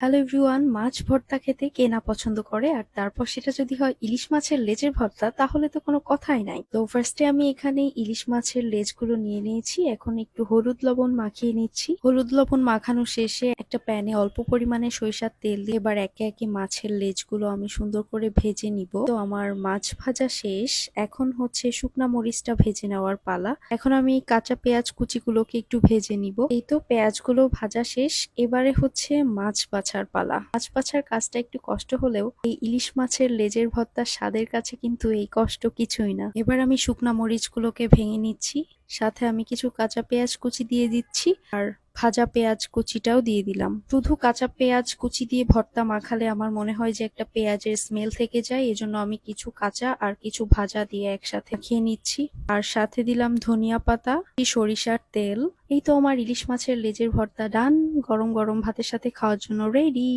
Hello everyone, মাছ ভর্তা খেতে কে না পছন্দ করে? আর তারপর সেটা যদি হয় ইলিশ মাছের লেজের ভর্তা, তাহলে তো কোনো কথাই নাই। তো ফার্স্টে আমি এখানে ইলিশ মাছের লেজগুলো নিয়ে নিয়েছি। এখন একটু হলুদ লবণ মাখিয়ে নিচ্ছি। হলুদ লবণ মাখানো শেষে একটা প্যানে অল্প পরিমাণে সরিষার তেল দিয়ে এবার একে একে মাছের লেজগুলো আমি সুন্দর করে ভেজে নিব। তো আমার মাছ ভাজা শেষ। এখন হচ্ছে শুকনা মরিচটা ভেজে নেওয়ার পালা। এখন আমি কাঁচা পেঁয়াজ কুচিগুলোকে একটু ভেজে নিব। এই তো পেঁয়াজগুলো ভাজা শেষ। এবারে হচ্ছে মাছ বাছার পালা। মাছ বাছার কাজটা একটু কষ্ট হলেও এই ইলিশ মাছের লেজের ভর্তার স্বাদের কাছে কিন্তু এই কষ্ট কিছুই না। এবার আমি শুকনা মরিচগুলোকে ভেঙে নিচ্ছি। সাথে আমি কিছু কাঁচা পেঁয়াজ কুচি দিয়ে দিচ্ছি, আর ভাজা পেঁয়াজ কুচিটাও দিয়ে দিলাম। শুধু কাঁচা পেঁয়াজ কুচি দিয়ে ভর্তা মাখালে আমার মনে হয় যে একটা পেঁয়াজের স্মেল থেকে যায়, এজন্য আমি কিছু কাঁচা আর কিছু ভাজা দিয়ে একসাথে খেয়ে নিচ্ছি। আর সাথে দিলাম ধনিয়া পাতা, সরিষার তেল। এই তো আমার ইলিশ মাছের লেজের ভর্তা ডান। গরম গরম ভাতের সাথে খাওয়ার জন্য রেডি।